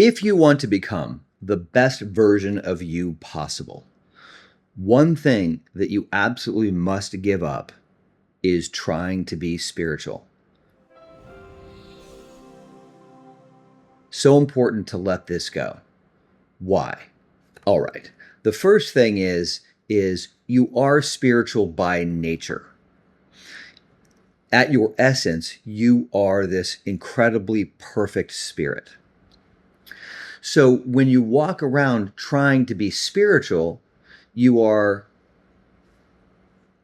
If you want to become the best version of you possible, one thing that you absolutely must give up is trying to be spiritual. So important to let this go. Why? All right. The first thing is you are spiritual by nature. At your essence, you are this incredibly perfect spirit. So when you walk around trying to be spiritual, you are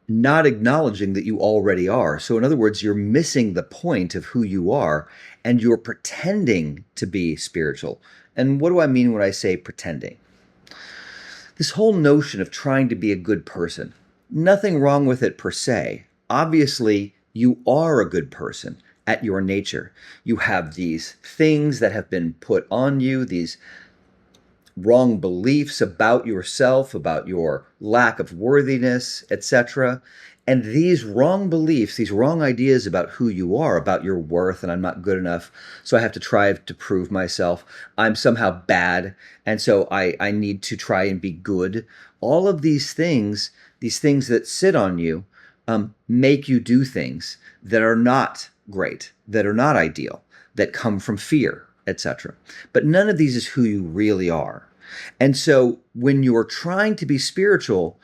not acknowledging that you already are. So in other words, you're missing the point of who you are, and you're pretending to be spiritual. And what do I mean when I say pretending? This whole notion of trying to be a good person, nothing wrong with it per se. Obviously, you are a good person at your nature. You have these things that have been put on you, these wrong beliefs about yourself, about your lack of worthiness, etc. And these wrong beliefs, these wrong ideas about who you are, about your worth, and I'm not good enough, so I have to try to prove myself. I'm somehow bad, and so I need to try and be good. All of these things that sit on you, make you do things that are not great, that are not ideal, that come from fear, etc. But none of these is who you really are. And so when you're trying to be spiritual,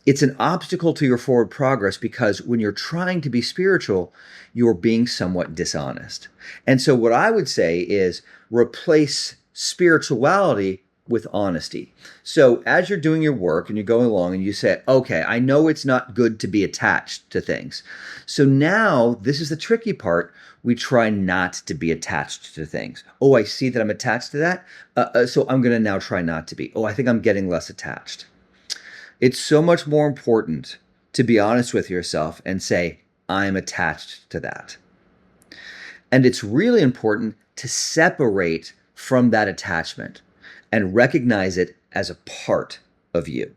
it's an obstacle to your forward progress, because when you're trying to be spiritual, you're being somewhat dishonest. And so what I would say is replace spirituality with honesty. So as you're doing your work and you're going along and you say, okay, I know it's not good to be attached to things. So now this is the tricky part. We try not to be attached to things. Oh, I see that I'm attached to that. So I'm going to now try not to be. Oh, I think I'm getting less attached. It's so much more important to be honest with yourself and say, I'm attached to that. And it's really important to separate from that attachment and recognize it as a part of you.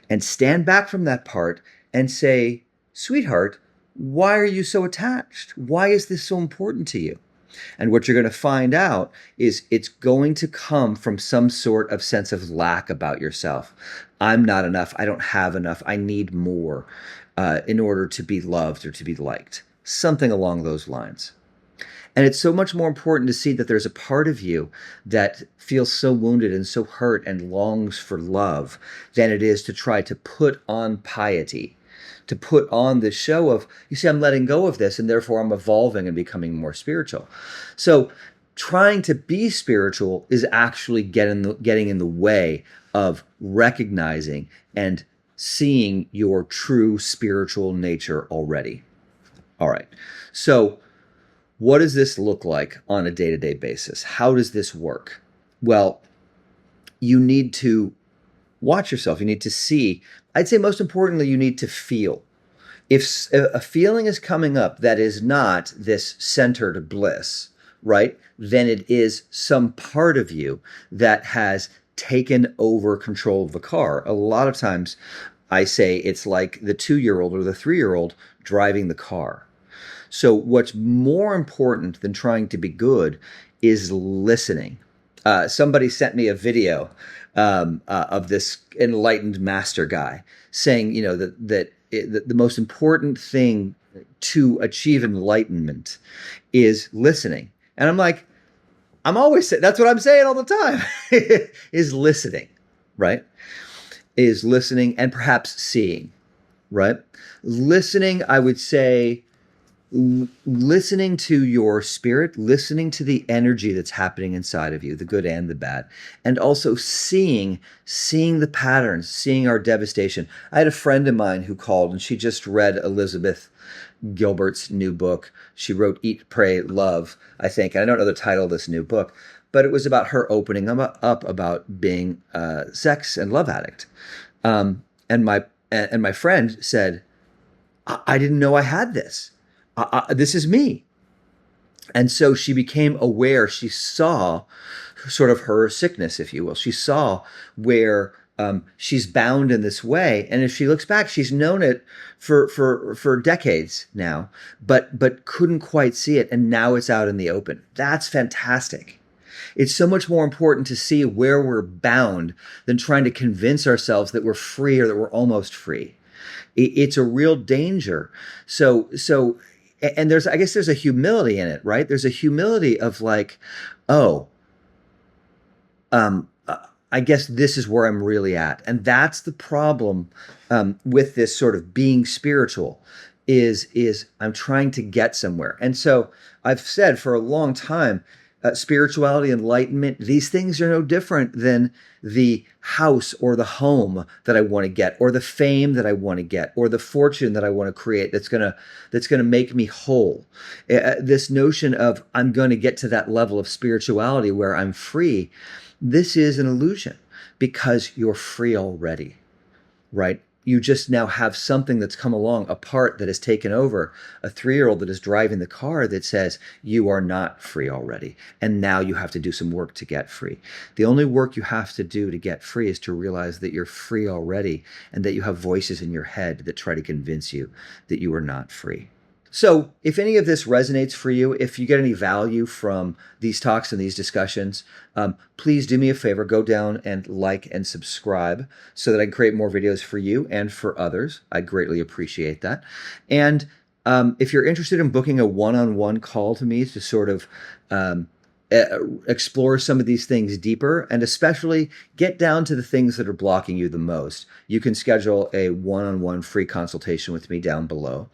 And stand back from that part and say, sweetheart, why are you so attached? Why is this so important to you? And what you're going to find out is it's going to come from some sort of sense of lack about yourself. I'm not enough. I don't have enough. I need more in order to be loved or to be liked. Something along those lines. And it's so much more important to see that there's a part of you that feels so wounded and so hurt and longs for love than it is to try to put on piety, to put on this show of, you see, I'm letting go of this and therefore I'm evolving and becoming more spiritual. So trying to be spiritual is actually getting in the way of recognizing and seeing your true spiritual nature already. All right. So what does this look like on a day-to-day basis? How does this work? Well, you need to watch yourself. You need to see. I'd say most importantly, you need to feel. If a feeling is coming up that is not this centered bliss, right, then it is some part of you that has taken over control of the car. A lot of times I say it's like the 2-year-old or the 3-year-old driving the car. So what's more important than trying to be good is listening. Somebody sent me a video of this enlightened master guy saying, you know, that the most important thing to achieve enlightenment is listening. And I'm like, I'm always saying, that's what I'm saying all the time, is listening, right? Is listening and perhaps seeing, right? Listening, I would say, listening to your spirit, listening to the energy that's happening inside of you, the good and the bad, and also seeing the patterns, seeing our devastation. I had a friend of mine who called and she just read Elizabeth Gilbert's new book. She wrote Eat, Pray, Love, I think. I don't know the title of this new book, but it was about her opening up about being a sex and love addict. And my friend said, I didn't know I had this. This is me. And so she became aware. She saw sort of her sickness, if you will. She saw where she's bound in this way. And if she looks back, she's known it for decades now, but couldn't quite see it. And now it's out in the open. That's fantastic. It's so much more important to see where we're bound than trying to convince ourselves that we're free or that we're almost free. It's a real danger. So, and I guess there's a humility in it, right? There's a humility of like, oh, um, uh, I guess this is where I'm really at. And that's the problem with this sort of being spiritual is I'm trying to get somewhere. And so I've said for a long time, spirituality, enlightenment, these things are no different than the house or the home that I want to get, or the fame that I want to get, or the fortune that I want to create that's gonna make me whole. This notion of I'm going to get to that level of spirituality where I'm free, this is an illusion because you're free already, right? You just now have something that's come along, a part that has taken over, a 3-year-old that is driving the car that says, you are not free already. And now you have to do some work to get free. The only work you have to do to get free is to realize that you're free already and that you have voices in your head that try to convince you that you are not free. So, if any of this resonates for you, if you get any value from these talks and these discussions, please do me a favor, go down and like and subscribe so that I can create more videos for you and for others. I'd greatly appreciate that. And if you're interested in booking a one-on-one call to me to sort of explore some of these things deeper and especially get down to the things that are blocking you the most, you can schedule a one-on-one free consultation with me down below.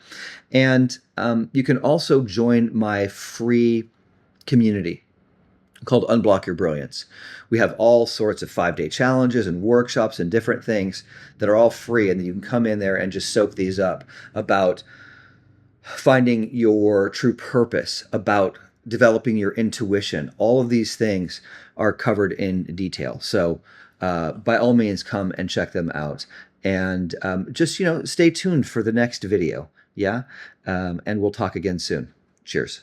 And you can also join my free community called Unblock Your Brilliance. We have all sorts of 5-day challenges and workshops and different things that are all free, and you can come in there and just soak these up about finding your true purpose, about developing your intuition. All of these things are covered in detail. So by all means, come and check them out. And just, stay tuned for the next video. Yeah? And we'll talk again soon. Cheers.